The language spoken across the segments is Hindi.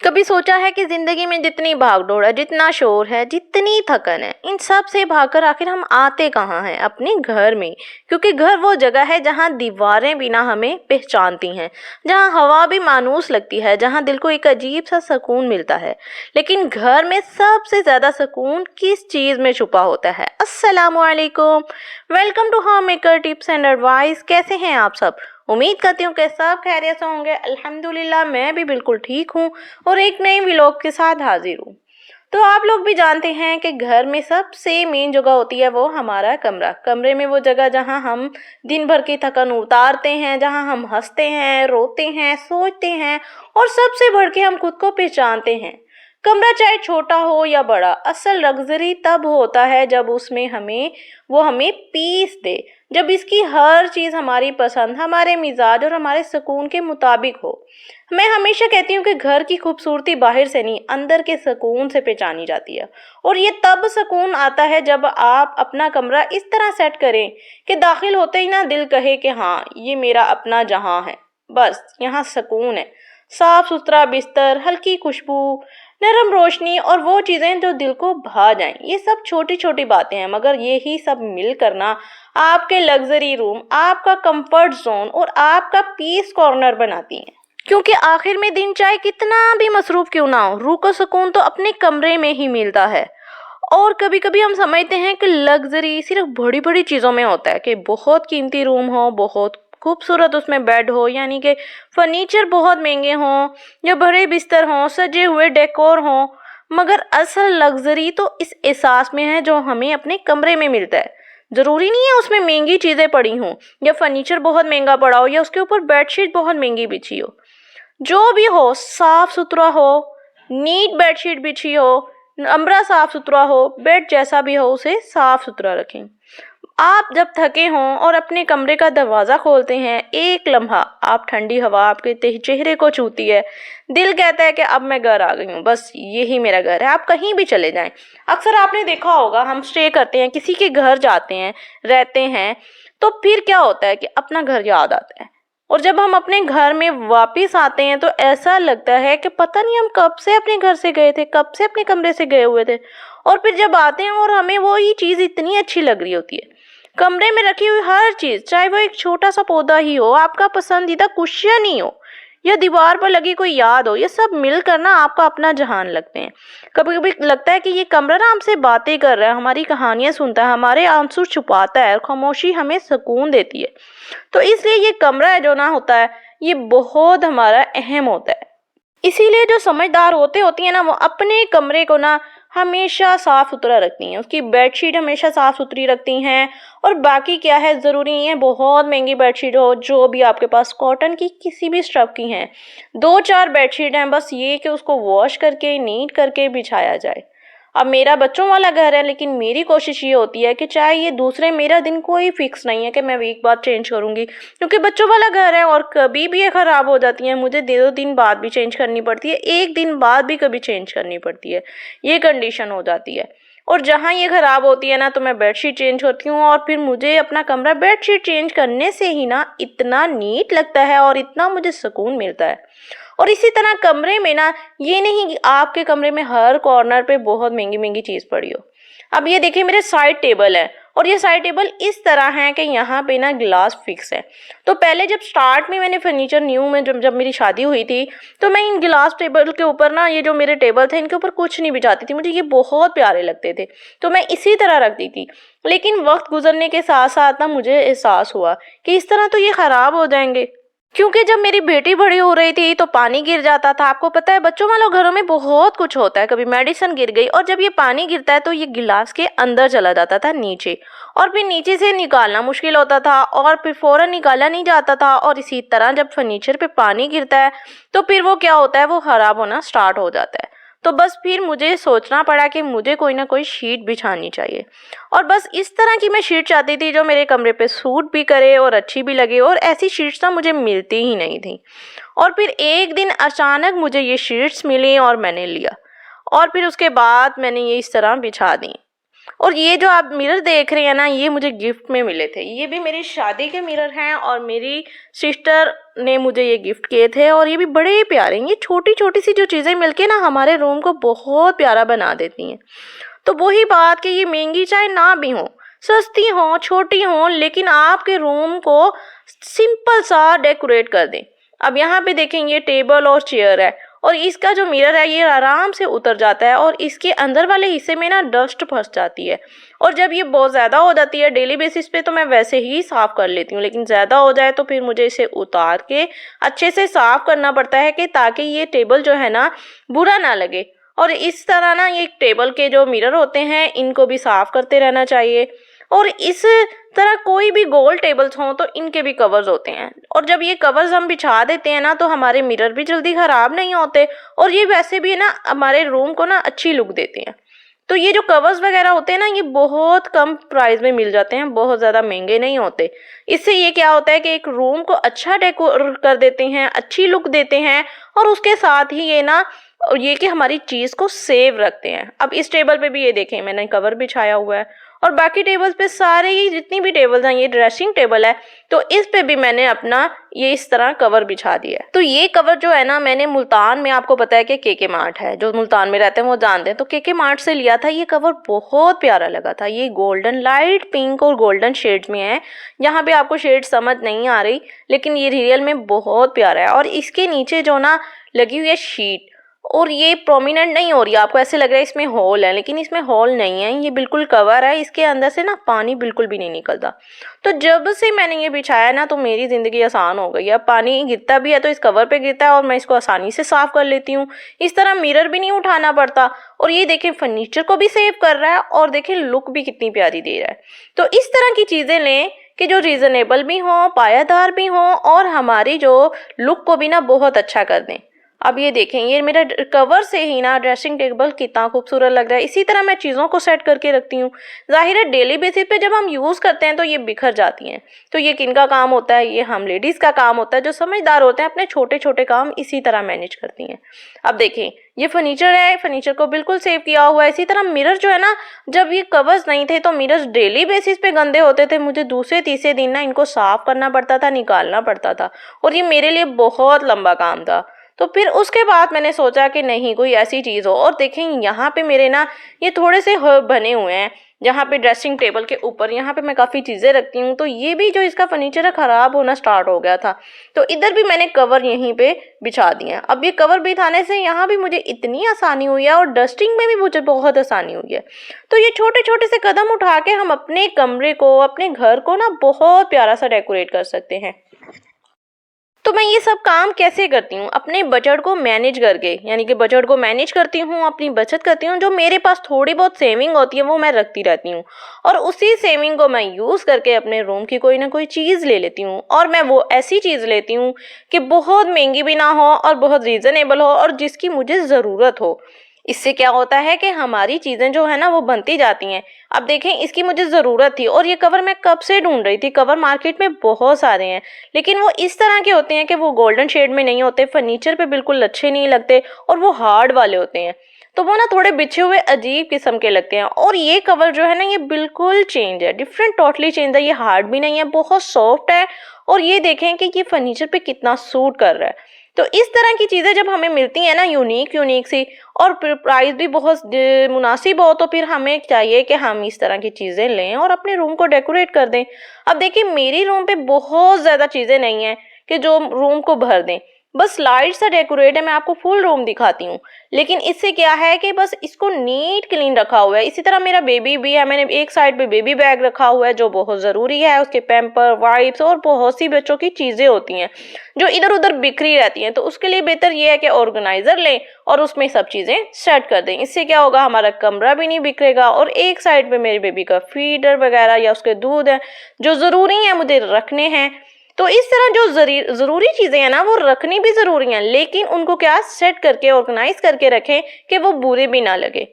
कभी सोचा है कि जिंदगी में जितनी भागदौड़ है, जितना शोर है, जितनी थकन है, इन सब से भागकर आखिर हम आते कहाँ हैं? अपने घर में। क्योंकि घर वो जगह है जहाँ दीवारें बिना हमें पहचानती हैं, जहाँ हवा भी मानूस लगती है, जहाँ दिल को एक अजीब सा सुकून मिलता है। लेकिन घर में सबसे ज्यादा सुकून किस चीज में छुपा होता है? अस्सलामुअलैकुम, welcome to home maker tips and advice. कैसे हैं आप सब? उम्मीद करती हूँ कि सब खैरियत से होंगे। अल्हम्दुलिल्लाह मैं भी बिल्कुल ठीक हूँ और एक नई व्लॉग के साथ हाजिर हूँ। तो आप लोग भी जानते हैं कि घर में सबसे मेन जगह होती है वो हमारा कमरा। कमरे में वो जगह जहाँ हम दिन भर की थकन उतारते हैं, जहाँ हम हंसते हैं, रोते हैं, सोचते हैं और सबसे बढ़ के हम खुद को पहचानते हैं। कमरा चाहे छोटा हो या बड़ा, असल लग्जरी तब होता है जब उसमें हमें पीस दे, जब इसकी हर चीज़ हमारी पसंद, हमारे मिजाज और हमारे सुकून के मुताबिक हो। मैं हमेशा कहती हूँ कि घर की खूबसूरती बाहर से नहीं, अंदर के सुकून से पहचानी जाती है। और ये तब सुकून आता है जब आप अपना कमरा इस तरह सेट करें कि दाखिल होते ही ना दिल कहे कि हाँ, ये मेरा अपना जहां है, बस यहाँ सुकून है। साफ सुथरा बिस्तर, हल्की खुशबू, नरम रोशनी और वो चीज़ें जो दिल को भा जाएं। ये सब छोटी छोटी बातें हैं, मगर ये ही सब मिलकर ना आपके लग्जरी रूम, आपका कंफर्ट जोन और आपका पीस कॉर्नर बनाती हैं। क्योंकि आखिर में दिन चाहे कितना भी मसरूफ क्यों ना हो, रूह को सुकून तो अपने कमरे में ही मिलता है। और कभी कभी हम समझते हैं कि लग्जरी सिर्फ बड़ी बड़ी चीज़ों में होता है, कि बहुत कीमती रूम हो, बहुत खूबसूरत उसमें बेड हो, यानी कि फर्नीचर बहुत महंगे हों या बड़े बिस्तर हों, सजे हुए डेकोर हों। मगर असल लग्जरी तो इस एहसास में है जो हमें अपने कमरे में मिलता है। ज़रूरी नहीं है उसमें महंगी चीज़ें पड़ी हों या फर्नीचर बहुत महंगा पड़ा हो या उसके ऊपर बेडशीट बहुत महंगी बिछी हो। जो भी हो, साफ सुथरा हो, नीट बेडशीट बिछी हो, कमरा साफ सुथरा हो, बेड जैसा भी हो उसे साफ सुथरा रखें। आप जब थके हों और अपने कमरे का दरवाज़ा खोलते हैं, एक लम्हा आप ठंडी हवा आपके चेहरे को छूती है, दिल कहता है कि अब मैं घर आ गई हूँ, बस यही मेरा घर है। आप कहीं भी चले जाएं, अक्सर आपने देखा होगा हम स्टे करते हैं, किसी के घर जाते हैं, रहते हैं, तो फिर क्या होता है कि अपना घर याद आता है। और जब हम अपने घर में वापस आते हैं तो ऐसा लगता है कि पता नहीं हम कब से अपने घर से गए थे, कब से अपने कमरे से गए हुए थे। और फिर जब आते हैं और हमें वो ही चीज़ इतनी अच्छी लग रही होती है। कमरे में रखी हुई हर चीज़, चाहे वो एक छोटा सा पौधा ही हो, आपका पसंदीदा कुशन ही हो या दीवार पर लगी कोई याद हो, ये सब मिलकर ना आपका अपना जहान लगते हैं। कभी कभी लगता है कि ये कमरा ना हमसे बातें कर रहा है, हमारी कहानियां सुनता है, हमारे आंसू छुपाता है और खामोशी हमें सुकून देती है। तो इसलिए ये कमरा है जो ना होता है, ये बहुत हमारा अहम होता है। इसीलिए जो समझदार होती है ना, वो अपने कमरे को ना हमेशा साफ सुथरा रखती हैं, उसकी बेडशीट हमेशा साफ सुथरी रखती हैं। और बाकी क्या है, ज़रूरी नहीं है बहुत महंगी बेडशीट हो, जो भी आपके पास कॉटन की किसी भी स्टफ की हैं, 2-4 बेडशीट हैं, बस ये कि उसको वॉश करके नीट करके बिछाया जाए। अब मेरा बच्चों वाला घर है, लेकिन मेरी कोशिश ये होती है कि चाहे ये दूसरे, मेरा दिन कोई फिक्स नहीं है कि मैं वीक बाद चेंज करूँगी, क्योंकि बच्चों वाला घर है और कभी भी ये ख़राब हो जाती है, मुझे 2 दिन बाद भी चेंज करनी पड़ती है, 1 दिन बाद भी कभी चेंज करनी पड़ती है, ये कंडीशन हो जाती है। और जहाँ ये ख़राब होती है ना, तो मैं बेडशीट चेंज होती हूँ और फिर मुझे अपना कमरा बेडशीट चेंज करने से ही ना इतना नीट लगता है और इतना मुझे सुकून मिलता है। और इसी तरह कमरे में ना, ये नहीं कि आपके कमरे में हर कॉर्नर पे बहुत महंगी महंगी चीज़ पड़ी हो। अब ये देखिए, मेरे साइड टेबल है और ये साइड टेबल इस तरह है कि यहाँ पे ना ग्लास फिक्स है। तो पहले जब स्टार्ट में मैंने फर्नीचर न्यू में जब मेरी शादी हुई थी, तो मैं इन ग्लास टेबल के ऊपर ना, ये जो मेरे टेबल थे, इनके ऊपर कुछ नहीं बिछाती थी, मुझे ये बहुत प्यारे लगते थे, तो मैं इसी तरह रखती थी। लेकिन वक्त गुजरने के साथ साथ ना मुझे एहसास हुआ कि इस तरह तो ये ख़राब हो जाएंगे, क्योंकि जब मेरी बेटी बड़ी हो रही थी तो पानी गिर जाता था। आपको पता है बच्चों वालों घरों में बहुत कुछ होता है, कभी मेडिसिन गिर गई और जब ये पानी गिरता है तो ये गिलास के अंदर चला जाता था नीचे, और फिर नीचे से निकालना मुश्किल होता था और फिर फौरन निकाला नहीं जाता था। और इसी तरह जब फर्नीचर पे पानी गिरता है तो फिर वो क्या होता है, वो ख़राब होना स्टार्ट हो जाता है। तो बस फिर मुझे सोचना पड़ा कि मुझे कोई ना कोई शीट बिछानी चाहिए, और बस इस तरह की मैं शीट चाहती थी जो मेरे कमरे पे सूट भी करे और अच्छी भी लगे, और ऐसी शीट्स ना मुझे मिलती ही नहीं थी। और फिर एक दिन अचानक मुझे ये शीट्स मिली और मैंने लिया, और फिर उसके बाद मैंने ये इस तरह बिछा दी। और ये जो आप मिरर देख रहे हैं ना, ये मुझे गिफ्ट में मिले थे। ये भी मेरी शादी के मिरर हैं और मेरी सिस्टर ने मुझे ये गिफ्ट किए थे और ये भी बड़े प्यारे हैं। ये छोटी छोटी सी जो चीज़ें मिलके ना हमारे रूम को बहुत प्यारा बना देती हैं। तो वही बात कि ये महंगी चाहे ना भी हो, सस्ती हो, छोटी हो, लेकिन आपके रूम को सिंपल सा डेकोरेट कर दें। अब यहाँ पे देखें, ये टेबल और चेयर है और इसका जो मिरर है ये आराम से उतर जाता है और इसके अंदर वाले हिस्से में ना डस्ट फंस जाती है। और जब ये बहुत ज़्यादा हो जाती है डेली बेसिस पे तो मैं वैसे ही साफ़ कर लेती हूँ, लेकिन ज़्यादा हो जाए तो फिर मुझे इसे उतार के अच्छे से साफ़ करना पड़ता है कि ताकि ये टेबल जो है ना बुरा ना लगे। और इस तरह ना ये टेबल के जो मिरर होते हैं इनको भी साफ़ करते रहना चाहिए। और इस तरह कोई भी गोल टेबल्स हों तो इनके भी कवर्स होते हैं और जब ये कवर्स हम बिछा देते हैं ना तो हमारे मिरर भी जल्दी ख़राब नहीं होते और ये वैसे भी ना हमारे रूम को ना अच्छी लुक देते हैं। तो ये जो कवर्स वगैरह होते हैं ना ये बहुत कम प्राइस में मिल जाते हैं, बहुत ज़्यादा महंगे नहीं होते। इससे ये क्या होता है कि एक रूम को अच्छा डेकोर कर देते हैं, अच्छी लुक देते हैं और उसके साथ ही ये ना ये कि हमारी चीज़ को सेव रखते हैं। अब इस टेबल पे भी ये देखें मैंने कवर बिछाया हुआ है और बाकी टेबल्स पे सारे ही जितनी भी टेबल्स हैं, ये ड्रेसिंग टेबल है तो इस पे भी मैंने अपना ये इस तरह कवर बिछा दिया है। तो ये कवर जो है ना मैंने मुल्तान में, आपको पता है कि केके मार्ट है, जो मुल्तान में रहते हैं वो जानते हैं, तो केके मार्ट से लिया था। ये कवर बहुत प्यारा लगा था। ये गोल्डन, लाइट पिंक और गोल्डन शेड्स में है। यहाँ पे आपको शेड समझ नहीं आ रही लेकिन ये रियल में बहुत प्यारा है। और इसके नीचे जो ना लगी हुई है शीट और ये प्रोमिनेंट नहीं हो रही है, आपको ऐसे लग रहा है इसमें होल है, लेकिन इसमें होल नहीं है, ये बिल्कुल कवर है। इसके अंदर से ना पानी बिल्कुल भी नहीं निकलता। तो जब से मैंने ये बिछाया ना तो मेरी ज़िंदगी आसान हो गई है। अब पानी गिरता भी है तो इस कवर पे गिरता है और मैं इसको आसानी से साफ़ कर लेती हूँ। इस तरह मिरर भी नहीं उठाना पड़ता और ये देखें फर्नीचर को भी सेव कर रहा है और देखें लुक भी कितनी प्यारी दे रहा है। तो इस तरह की चीज़ें लें कि जो रीज़नेबल भी हों, पायादार भी हों और हमारी जो लुक को भी ना बहुत अच्छा कर दें। अब ये देखें, ये मेरा कवर से ही ना ड्रेसिंग टेबल कितना खूबसूरत लग रहा है। इसी तरह मैं चीज़ों को सेट करके रखती हूँ। जाहिर है डेली बेसिस पे जब हम यूज़ करते हैं तो ये बिखर जाती हैं। तो ये किन का काम होता है? ये हम लेडीज़ का काम होता है जो समझदार होते हैं, अपने छोटे छोटे काम इसी तरह मैनेज करती हैं। अब देखें, ये फर्नीचर है, फर्नीचर को बिल्कुल सेव किया हुआ है। इसी तरह मिरर जो है ना, जब ये कवर्स नहीं थे तो मिरर्स डेली बेसिस पे गंदे होते थे। मुझे दूसरे तीसरे दिन ना इनको साफ़ करना पड़ता था, निकालना पड़ता था और ये मेरे लिए बहुत लंबा काम था। तो फिर उसके बाद मैंने सोचा कि नहीं, कोई ऐसी चीज़ हो। और देखें यहाँ पे मेरे ना ये थोड़े से बने हुए हैं, जहाँ पे ड्रेसिंग टेबल के ऊपर यहाँ पे मैं काफ़ी चीज़ें रखती हूँ। तो ये भी जो इसका फर्नीचर है ख़राब होना स्टार्ट हो गया था, तो इधर भी मैंने कवर यहीं पे बिछा दिए हैं। अब ये कवर बिछाने से यहाँ भी मुझे इतनी आसानी हुई है और डस्टिंग में भी मुझे बहुत आसानी हुई है। तो ये छोटे छोटे से कदम उठा के हम अपने कमरे को, अपने घर को ना बहुत प्यारा सा डेकोरेट कर सकते हैं। तो मैं ये सब काम कैसे करती हूँ? अपने बजट को मैनेज करके, यानी कि बजट को मैनेज करती हूँ, अपनी बचत करती हूँ। जो मेरे पास थोड़ी बहुत सेविंग होती है वो मैं रखती रहती हूँ और उसी सेविंग को मैं यूज़ करके अपने रूम की कोई ना कोई चीज़ ले लेती हूँ। और मैं वो ऐसी चीज़ लेती हूँ कि बहुत महंगी भी ना हो और बहुत रीज़नेबल हो और जिसकी मुझे ज़रूरत हो। इससे क्या होता है कि हमारी चीज़ें जो है ना वो बनती जाती हैं। अब देखें, इसकी मुझे ज़रूरत थी और ये कवर मैं कब से ढूंढ रही थी। कवर मार्केट में बहुत सारे हैं लेकिन वो इस तरह के होते हैं कि वो गोल्डन शेड में नहीं होते, फर्नीचर पे बिल्कुल अच्छे नहीं लगते और वो हार्ड वाले होते हैं, तो वो ना थोड़े बिछे हुए अजीब किस्म के लगते हैं। और ये कवर जो है ना ये बिल्कुल चेंज है, डिफरेंट, टोटली चेंज है। ये हार्ड भी नहीं है, बहुत सॉफ्ट है और ये देखें कि ये फर्नीचर पे कितना सूट कर रहा है। तो इस तरह की चीज़ें जब हमें मिलती हैं ना, यूनिक सी, और प्राइस भी बहुत मुनासिब हो, तो फिर हमें चाहिए कि हम इस तरह की चीज़ें लें और अपने रूम को डेकोरेट कर दें। अब देखिए, मेरी रूम पे बहुत ज़्यादा चीज़ें नहीं हैं कि जो रूम को भर दें, बस लाइट सा डेकोरेट है। मैं आपको फुल रूम दिखाती हूँ, लेकिन इससे क्या है कि बस इसको नीट क्लीन रखा हुआ है। इसी तरह मेरा बेबी भी है, मैंने एक साइड पे बेबी बैग रखा हुआ है जो बहुत ज़रूरी है, उसके पैम्पर, वाइप्स और बहुत सी बच्चों की चीज़ें होती हैं जो इधर उधर बिखरी रहती हैं। तो उसके लिए बेहतर ये है कि ऑर्गेनाइज़र लें और उसमें सब चीज़ें सेट कर दें। इससे क्या होगा, हमारा कमरा भी नहीं बिखरेगा। और एक साइड पे मेरे बेबी का फीडर वगैरह या उसके दूध है जो ज़रूरी है मुझे रखने हैं। तो इस तरह जो ज़रूरी चीज़ें हैं ना वो रखनी भी ज़रूरी हैं, लेकिन उनको क्या सेट करके, ऑर्गेनाइज करके रखें कि वो बुरे भी ना लगे।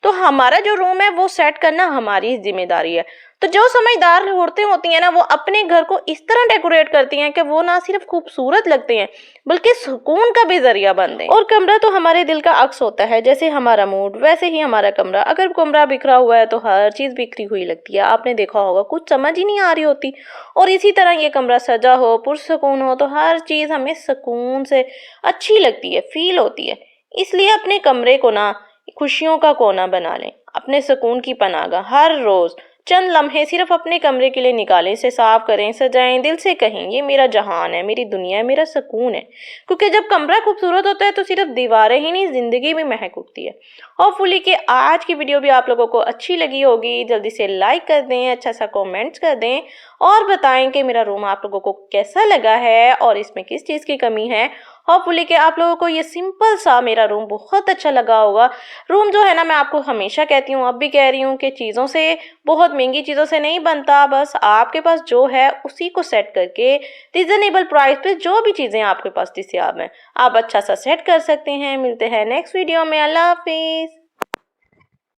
तो हमारा जो रूम है वो सेट करना हमारी जिम्मेदारी है। तो जो समझदार औरतें होती हैं ना, वो अपने घर को इस तरह डेकोरेट करती हैं कि वो ना सिर्फ खूबसूरत लगते हैं बल्कि सुकून का भी जरिया बनते हैं। और कमरा तो हमारे दिल का अक्स होता है, जैसे हमारा मूड वैसे ही हमारा कमरा। अगर कमरा बिखरा हुआ है तो हर चीज बिखरी हुई लगती है, आपने देखा होगा, कुछ समझ ही नहीं आ रही होती। और इसी तरह ये कमरा सजा हो, पुरसुकून हो, तो हर चीज हमें सुकून से अच्छी लगती है, फील होती है। इसलिए अपने कमरे को ना खुशियों का कोना बना लें, अपने सुकून की पनाहगाह। हर रोज चंद लम्हे सिर्फ अपने कमरे के लिए निकालें, इसे साफ करें, सजाएं, दिल से कहें ये मेरा जहान है, मेरी दुनिया है, मेरा सुकून है। क्योंकि जब कमरा खूबसूरत होता है तो सिर्फ दीवारें ही नहीं, जिंदगी भी महक उठती है। होपफुली कि आज की वीडियो भी आप लोगों को अच्छी लगी होगी। जल्दी से लाइक कर दें, अच्छा सा कमेंट्स कर दें और बताएं कि मेरा रूम आप लोगों को कैसा लगा है और इसमें किस चीज़ की कमी है। होपफुली कि आप लोगों को ये सिंपल सा मेरा रूम बहुत अच्छा लगा होगा। रूम जो है ना, मैं आपको हमेशा कहती हूँ, अब भी कह रही हूँ कि चीज़ों से, बहुत महंगी चीज़ों से नहीं बनता। बस आपके पास जो है उसी को सेट करके रिजनेबल प्राइस पे जो भी चीज़ें आपके पास दस्तियाब हैं, आप अच्छा सा सेट कर सकते हैं। मिलते हैं नेक्स्ट वीडियो में। अल्लाह हाफिज़।